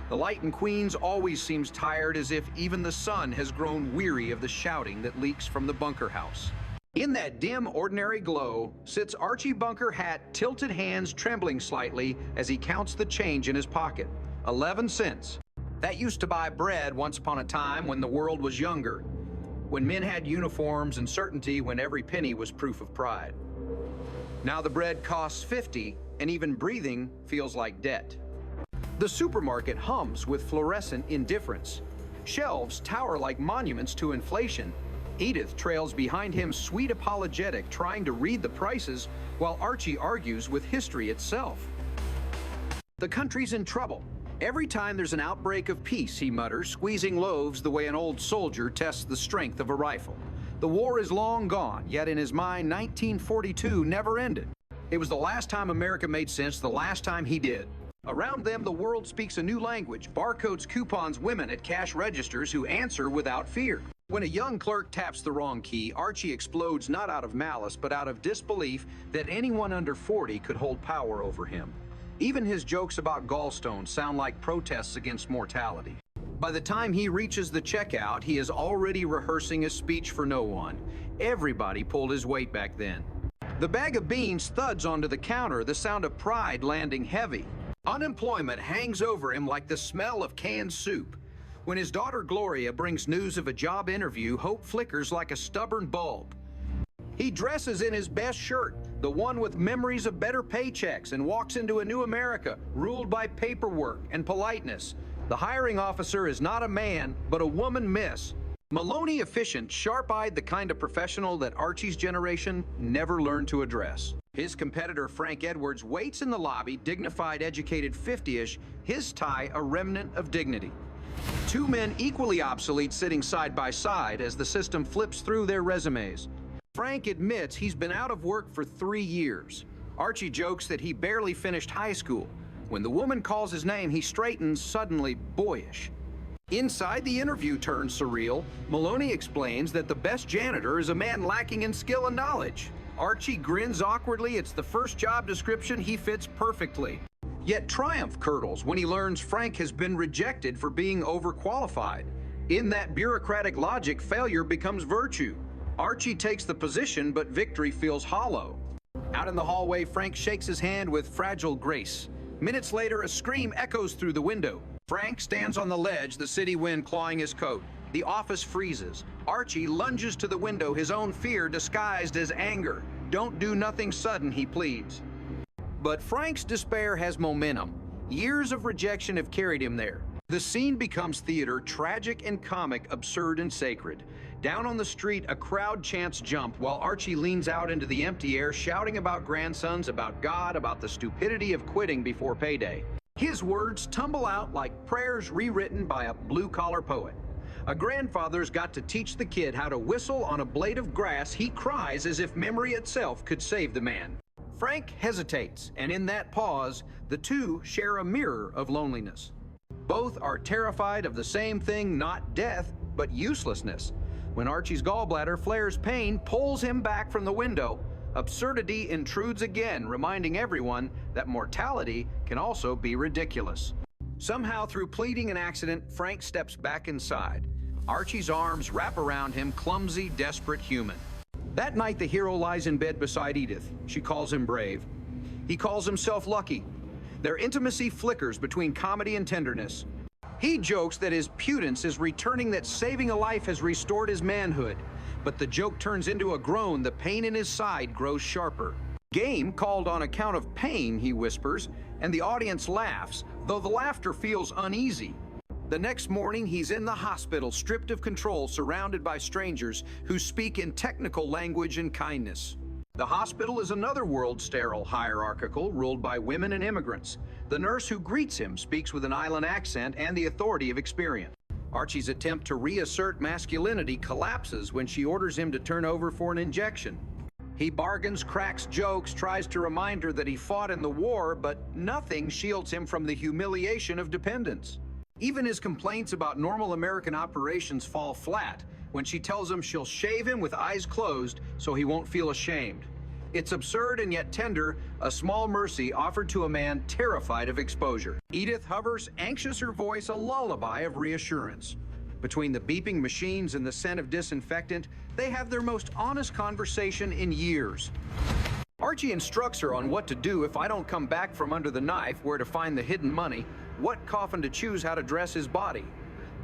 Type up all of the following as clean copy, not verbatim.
The light in Queens always seems tired, as if even the sun has grown weary of the shouting that leaks from the bunker house. In that dim, ordinary glow sits Archie Bunker Hat, tilted hands trembling slightly as he counts the change in his pocket. 11 cents. That used to buy bread once upon a time when the world was younger, when men had uniforms and certainty, when every penny was proof of pride. Now the bread costs 50, and even breathing feels like debt. The supermarket hums with fluorescent indifference. Shelves tower like monuments to inflation. Edith trails behind him, sweet apologetic, trying to read the prices, while Archie argues with history itself. The country's in trouble. Every time there's an outbreak of peace, he mutters, squeezing loaves the way an old soldier tests the strength of a rifle. The war is long gone, yet in his mind, 1942 never ended. It was the last time America made sense, the last time he did. Around them, the world speaks a new language. Barcodes, coupons, women at cash registers who answer without fear. When a young clerk taps the wrong key, Archie explodes not out of malice, but out of disbelief that anyone under 40 could hold power over him. Even his jokes about gallstones sound like protests against mortality. By the time he reaches the checkout, he is already rehearsing a speech for no one. Everybody pulled his weight back then. The bag of beans thuds onto the counter, the sound of pride landing heavy. Unemployment hangs over him like the smell of canned soup. When his daughter Gloria brings news of a job interview, hope flickers like a stubborn bulb. He dresses in his best shirt, the one with memories of better paychecks, and walks into a new America ruled by paperwork and politeness. The hiring officer is not a man, but a woman miss. Maloney efficient, sharp-eyed, the kind of professional that Archie's generation never learned to address. His competitor Frank Edwards waits in the lobby, dignified, educated 50-ish, his tie a remnant of dignity. Two men equally obsolete sitting side by side as the system flips through their resumes. Frank admits he's been out of work for 3 years. Archie jokes that he barely finished high school. When the woman calls his name, he straightens, suddenly boyish. Inside, the interview turns surreal. Maloney explains that the best janitor is a man lacking in skill and knowledge. Archie grins awkwardly. It's the first job description he fits perfectly. Yet triumph curdles when he learns Frank has been rejected for being overqualified. In that bureaucratic logic, failure becomes virtue. Archie takes the position, but victory feels hollow. Out in the hallway, Frank shakes his hand with fragile grace. Minutes later, a scream echoes through the window. Frank stands on the ledge, the city wind clawing his coat. The office freezes. Archie lunges to the window, his own fear disguised as anger. Don't do nothing sudden, he pleads. But Frank's despair has momentum. Years of rejection have carried him there. The scene becomes theater, tragic and comic, absurd and sacred. Down on the street, a crowd chants jump while Archie leans out into the empty air, shouting about grandsons, about God, about the stupidity of quitting before payday. His words tumble out like prayers rewritten by a blue-collar poet. A grandfather's got to teach the kid how to whistle on a blade of grass. He cries as if memory itself could save the man. Frank hesitates, and in that pause, the two share a mirror of loneliness. Both are terrified of the same thing, not death, but uselessness. When Archie's gallbladder flares, pain pulls him back from the window. Absurdity intrudes again, reminding everyone that mortality can also be ridiculous. Somehow, through pleading an accident, Frank steps back inside. Archie's arms wrap around him, clumsy, desperate human. That night, the hero lies in bed beside Edith. She calls him brave. He calls himself lucky. Their intimacy flickers between comedy and tenderness. He jokes that his pudence is returning, that saving a life has restored his manhood. But the joke turns into a groan. The pain in his side grows sharper. Game called on account of pain, he whispers, and the audience laughs, though the laughter feels uneasy. The next morning, he's in the hospital, stripped of control, surrounded by strangers who speak in technical language and kindness. The hospital is another world, sterile, hierarchical, ruled by women and immigrants. The nurse who greets him speaks with an island accent and the authority of experience. Archie's attempt to reassert masculinity collapses when she orders him to turn over for an injection. He bargains, cracks jokes, tries to remind her that he fought in the war, but nothing shields him from the humiliation of dependence. Even his complaints about normal American operations fall flat when she tells him she'll shave him with eyes closed so he won't feel ashamed. It's absurd and yet tender, a small mercy offered to a man terrified of exposure. Edith hovers, anxious, her voice a lullaby of reassurance. Between the beeping machines and the scent of disinfectant, they have their most honest conversation in years. Archie instructs her on what to do if I don't come back from under the knife, where to find the hidden money, what coffin to choose, how to dress his body.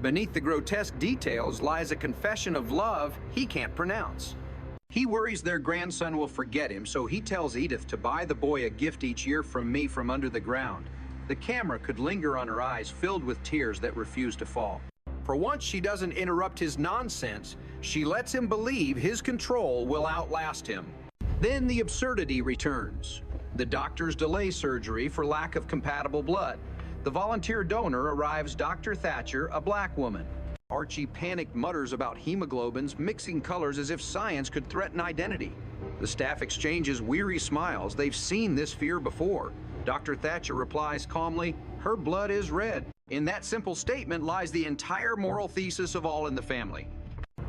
Beneath the grotesque details lies a confession of love he can't pronounce. He worries their grandson will forget him, so he tells Edith to buy the boy a gift each year from me from under the ground. The camera could linger on her eyes, filled with tears that refuse to fall. For once, she doesn't interrupt his nonsense. She lets him believe his control will outlast him. Then the absurdity returns. The doctors delay surgery for lack of compatible blood. The volunteer donor arrives, Dr. Thatcher, a black woman. Archie panicked mutters about hemoglobins, mixing colors as if science could threaten identity. The staff exchanges weary smiles. They've seen this fear before. Dr. Thatcher replies calmly, "Her blood is red." In that simple statement lies the entire moral thesis of All in the Family.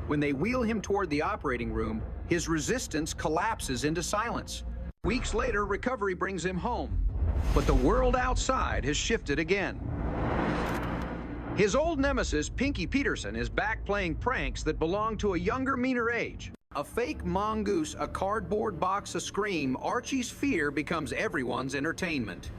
When they wheel him toward the operating room, his resistance collapses into silence. Weeks later, recovery brings him home. But the world outside has shifted again. His old nemesis, Pinky Peterson, is back playing pranks that belong to a younger, meaner age. A fake mongoose, a cardboard box, a scream, Archie's fear becomes everyone's entertainment.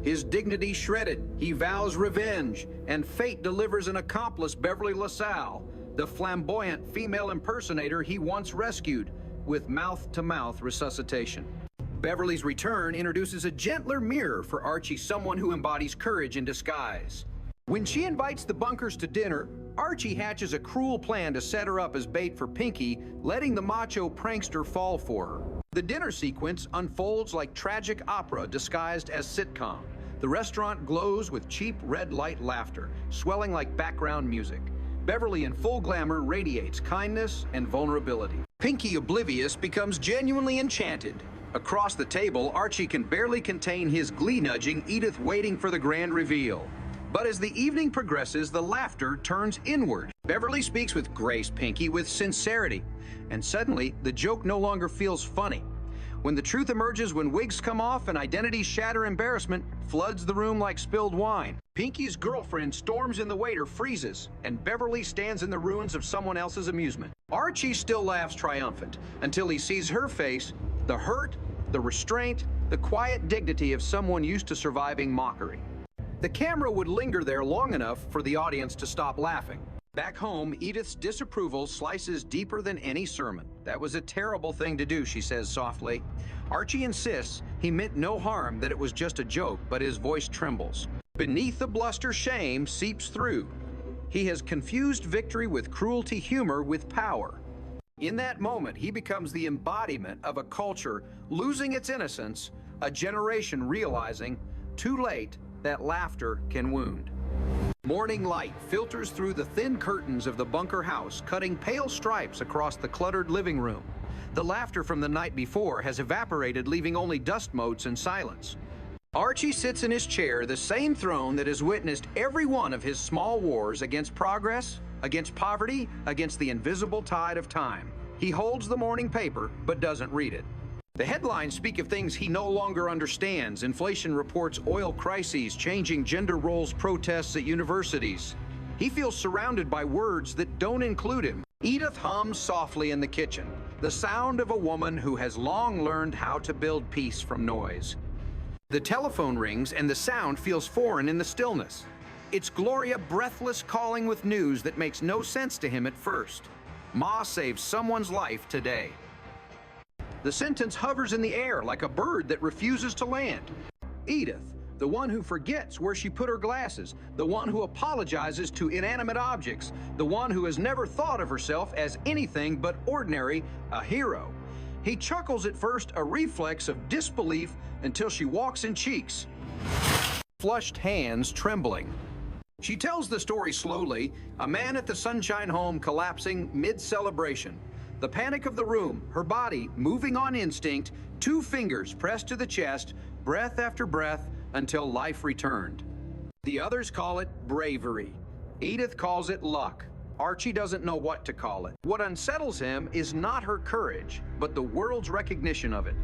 His dignity shredded, he vows revenge, and fate delivers an accomplice, Beverly LaSalle, the flamboyant female impersonator he once rescued, with mouth-to-mouth resuscitation. Beverly's return introduces a gentler mirror for Archie, someone who embodies courage in disguise. When she invites the Bunkers to dinner, Archie hatches a cruel plan to set her up as bait for Pinky, letting the macho prankster fall for her. The dinner sequence unfolds like tragic opera disguised as sitcom. The restaurant glows with cheap red light laughter, swelling like background music. Beverly in full glamour radiates kindness and vulnerability. Pinky, oblivious, becomes genuinely enchanted. Across the table, Archie can barely contain his glee, nudging Edith, waiting for the grand reveal. But as the evening progresses, the laughter turns inward. Beverly speaks with grace, Pinky with sincerity, and suddenly the joke no longer feels funny. When the truth emerges, when wigs come off and identities shatter, embarrassment floods the room like spilled wine. Pinky's girlfriend storms in, the waiter freezes, and Beverly stands in the ruins of someone else's amusement. Archie still laughs triumphant until he sees her face, the hurt, the restraint, the quiet dignity of someone used to surviving mockery. The camera would linger there long enough for the audience to stop laughing. Back home, Edith's disapproval slices deeper than any sermon. "That was a terrible thing to do," she says softly. Archie insists he meant no harm, that it was just a joke, but his voice trembles. Beneath the bluster, shame seeps through. He has confused victory with cruelty, humor with power. In that moment, he becomes the embodiment of a culture losing its innocence, a generation realizing, too late, that laughter can wound. Morning light filters through the thin curtains of the bunker house, cutting pale stripes across the cluttered living room. The laughter from the night before has evaporated, leaving only dust motes and silence. Archie sits in his chair, the same throne that has witnessed every one of his small wars against progress, against poverty, against the invisible tide of time. He holds the morning paper, but doesn't read it. The headlines speak of things he no longer understands: inflation reports, oil crises, changing gender roles, protests at universities. He feels surrounded by words that don't include him. Edith hums softly in the kitchen, the sound of a woman who has long learned how to build peace from noise. The telephone rings and the sound feels foreign in the stillness. It's Gloria, breathless, calling with news that makes no sense to him at first. Ma saved someone's life today. The sentence hovers in the air like a bird that refuses to land. Edith, the one who forgets where she put her glasses, the one who apologizes to inanimate objects, the one who has never thought of herself as anything but ordinary, a hero. He chuckles at first, a reflex of disbelief, until she walks in cheeks, flushed hands trembling. She tells the story slowly, a man at the Sunshine home collapsing mid-celebration. The panic of the room, her body moving on instinct, 2 fingers pressed to the chest, breath after breath, until life returned. The others call it bravery. Edith calls it luck. Archie doesn't know what to call it. What unsettles him is not her courage, but the world's recognition of it.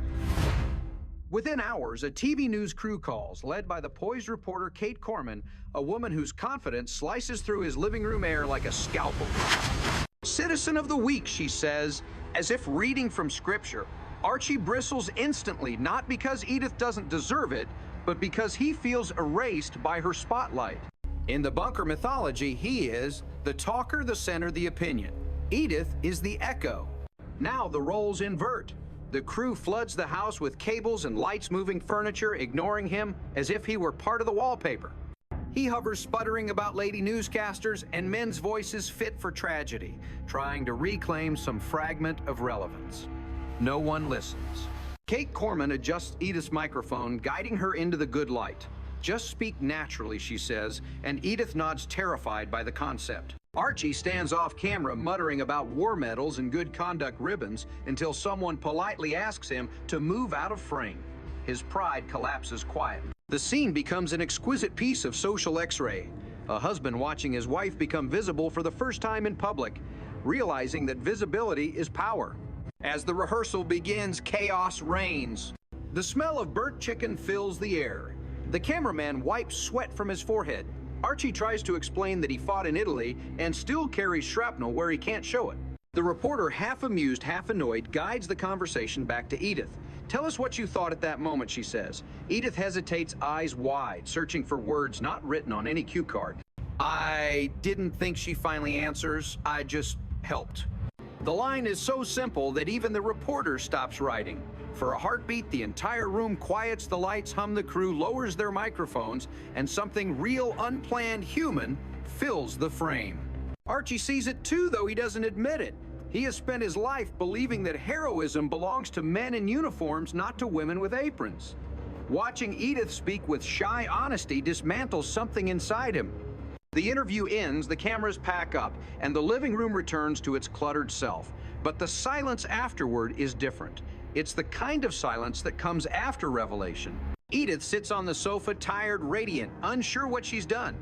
Within hours, a TV news crew calls, led by the poised reporter Kate Corman, a woman whose confidence slices through his living room air like a scalpel. Citizen of the Week, she says, as if reading from scripture. Archie bristles instantly, not because Edith doesn't deserve it, but because he feels erased by her spotlight. In the bunker mythology, he is the talker, the center, the opinion. Edith is the echo. Now the roles invert. The crew floods the house with cables and lights moving furniture, ignoring him as if he were part of the wallpaper. He hovers sputtering about lady newscasters and men's voices fit for tragedy, trying to reclaim some fragment of relevance. No one listens. Kate Corman adjusts Edith's microphone, guiding her into the good light. Just speak naturally, she says, and Edith nods, terrified by the concept. Archie stands off camera muttering about war medals and good conduct ribbons until someone politely asks him to move out of frame. His pride collapses quietly. The scene becomes an exquisite piece of social X-ray. A husband watching his wife become visible for the first time in public, realizing that visibility is power. As the rehearsal begins, chaos reigns. The smell of burnt chicken fills the air. The cameraman wipes sweat from his forehead. Archie tries to explain that he fought in Italy and still carries shrapnel where he can't show it. The reporter, half amused, half annoyed, guides the conversation back to Edith. Tell us what you thought at that moment, she says. Edith hesitates, eyes wide, searching for words not written on any cue card. I didn't think, she finally answers. I just helped. The line is so simple that even the reporter stops writing. For a heartbeat, the entire room quiets, the lights hum, the crew lowers their microphones, and something real, unplanned, human fills the frame. Archie sees it too, though he doesn't admit it. He has spent his life believing that heroism belongs to men in uniforms, not to women with aprons. Watching Edith speak with shy honesty dismantles something inside him. The interview ends, the cameras pack up, and the living room returns to its cluttered self. But the silence afterward is different. It's the kind of silence that comes after revelation. Edith sits on the sofa, tired, radiant, unsure what she's done.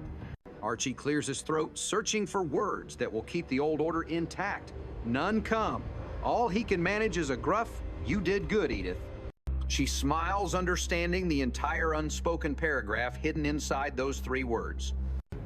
Archie clears his throat, searching for words that will keep the old order intact. None come. All he can manage is a gruff, "You did good, Edith." She smiles, understanding the entire unspoken paragraph hidden inside those 3 words.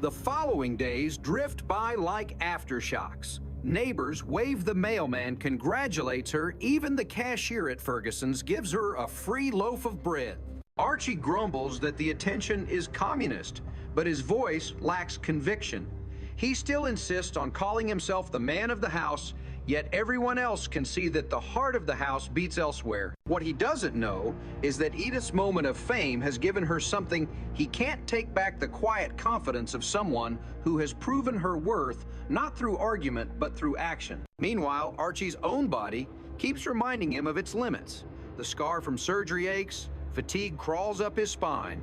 The following days drift by like aftershocks. Neighbors wave, the mailman congratulates her, even the cashier at Ferguson's gives her a free loaf of bread. Archie grumbles that the attention is communist, but his voice lacks conviction. He still insists on calling himself the man of the house, yet everyone else can see that the heart of the house beats elsewhere. What he doesn't know is that Edith's moment of fame has given her something he can't take back: the quiet confidence of someone who has proven her worth, not through argument, but through action. Meanwhile, Archie's own body keeps reminding him of its limits. The scar from surgery aches, fatigue crawls up his spine.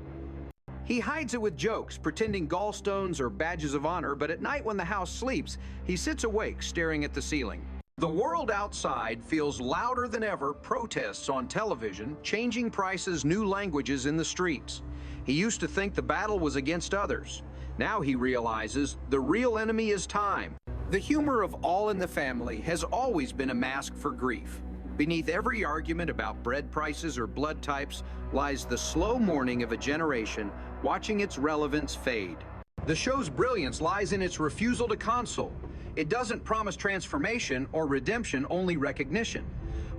He hides it with jokes, pretending gallstones are badges of honor, but at night when the house sleeps, he sits awake, staring at the ceiling. The world outside feels louder than ever, protests on television, changing prices, new languages in the streets. He used to think the battle was against others. Now he realizes the real enemy is time. The humor of All in the Family has always been a mask for grief. Beneath every argument about bread prices or blood types lies the slow mourning of a generation watching its relevance fade. The show's brilliance lies in its refusal to console. It doesn't promise transformation or redemption, only recognition.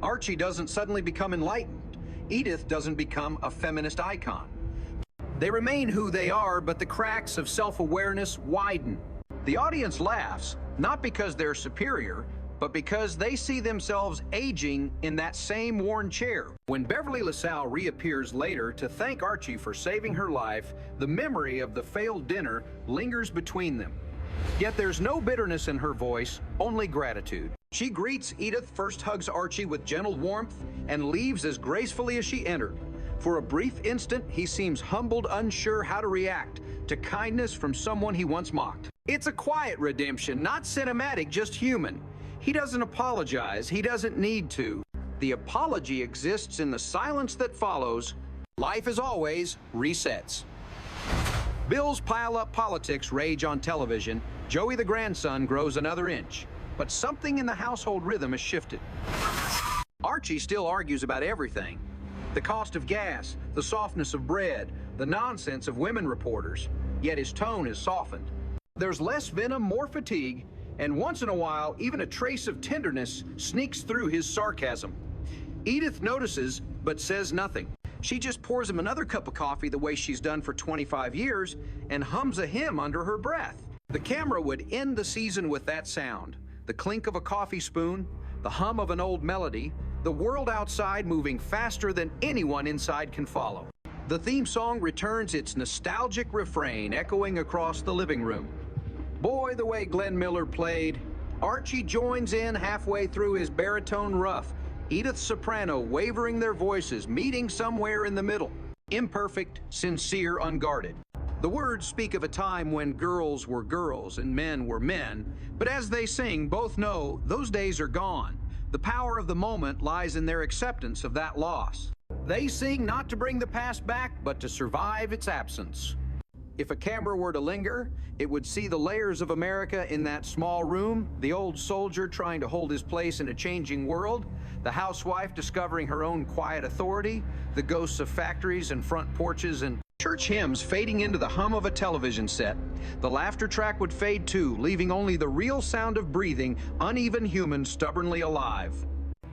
Archie doesn't suddenly become enlightened. Edith doesn't become a feminist icon. They remain who they are, but the cracks of self-awareness widen. The audience laughs, not because they're superior, but because they see themselves aging in that same worn chair. When Beverly LaSalle reappears later to thank Archie for saving her life, the memory of the failed dinner lingers between them. Yet there's no bitterness in her voice, only gratitude. She greets Edith, first hugs Archie with gentle warmth, and leaves as gracefully as she entered. For a brief instant, he seems humbled, unsure how to react to kindness from someone he once mocked. It's a quiet redemption, not cinematic, just human. He doesn't apologize. He doesn't need to. The apology exists in the silence that follows. Life, as always, resets. Bill's pile-up politics rage on television. Joey the grandson grows another inch. But something in the household rhythm has shifted. Archie still argues about everything. The cost of gas, the softness of bread, the nonsense of women reporters. Yet his tone is softened. There's less venom, more fatigue, and once in a while, even a trace of tenderness sneaks through his sarcasm. Edith notices, but says nothing. She just pours him another cup of coffee the way she's done for 25 years and hums a hymn under her breath. The camera would end the season with that sound. The clink of a coffee spoon, the hum of an old melody, the world outside moving faster than anyone inside can follow. The theme song returns its nostalgic refrain echoing across the living room. Boy, the way Glenn Miller played. Archie joins in halfway through his baritone rough. Edith's soprano wavering their voices, meeting somewhere in the middle. Imperfect, sincere, unguarded. The words speak of a time when girls were girls and men were men, but as they sing, both know those days are gone. The power of the moment lies in their acceptance of that loss. They sing not to bring the past back, but to survive its absence. If a camera were to linger, it would see the layers of America in that small room, the old soldier trying to hold his place in a changing world, the housewife discovering her own quiet authority, the ghosts of factories and front porches and church hymns fading into the hum of a television set. The laughter track would fade too, leaving only the real sound of breathing, uneven humans stubbornly alive.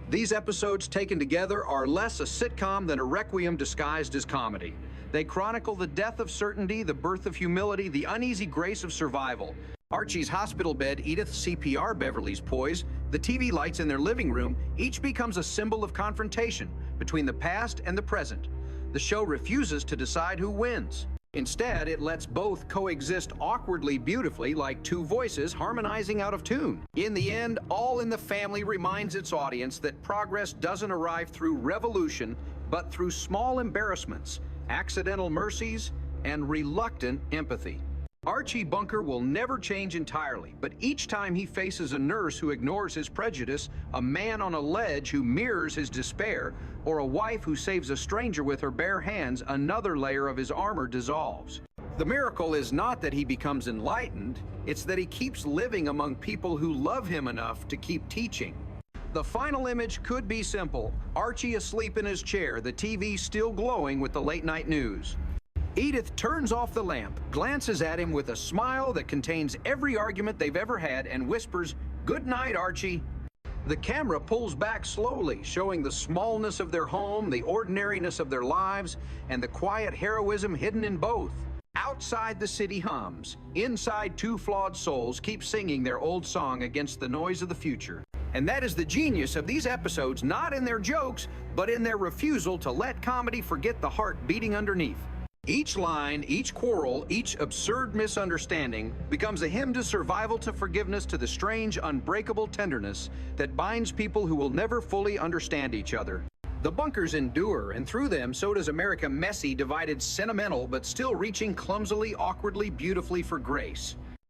These episodes taken together are less a sitcom than a requiem disguised as comedy. They chronicle the death of certainty, the birth of humility, the uneasy grace of survival. Archie's hospital bed, Edith's CPR, Beverly's poise, the TV lights in their living room, each becomes a symbol of confrontation between the past and the present. The show refuses to decide who wins. Instead, it lets both coexist awkwardly beautifully like two voices harmonizing out of tune. In the end, All in the Family reminds its audience that progress doesn't arrive through revolution, but through small embarrassments, accidental mercies, and reluctant empathy. Archie Bunker will never change entirely, but each time he faces a nurse who ignores his prejudice, a man on a ledge who mirrors his despair, or a wife who saves a stranger with her bare hands, another layer of his armor dissolves. The miracle is not that he becomes enlightened, it's that he keeps living among people who love him enough to keep teaching. The final image could be simple. Archie asleep in his chair, the TV still glowing with the late-night news. Edith turns off the lamp, glances at him with a smile that contains every argument they've ever had, and whispers, "Good night, Archie." The camera pulls back slowly, showing the smallness of their home, the ordinariness of their lives, and the quiet heroism hidden in both. Outside, the city hums. Inside, two flawed souls keep singing their old song against the noise of the future. And that is the genius of these episodes, not in their jokes, but in their refusal to let comedy forget the heart beating underneath. Each line, each quarrel, each absurd misunderstanding becomes a hymn to survival, to forgiveness, to the strange, unbreakable tenderness that binds people who will never fully understand each other. The bunkers endure, and through them, so does America, messy, divided, sentimental, but still reaching clumsily, awkwardly, beautifully for grace.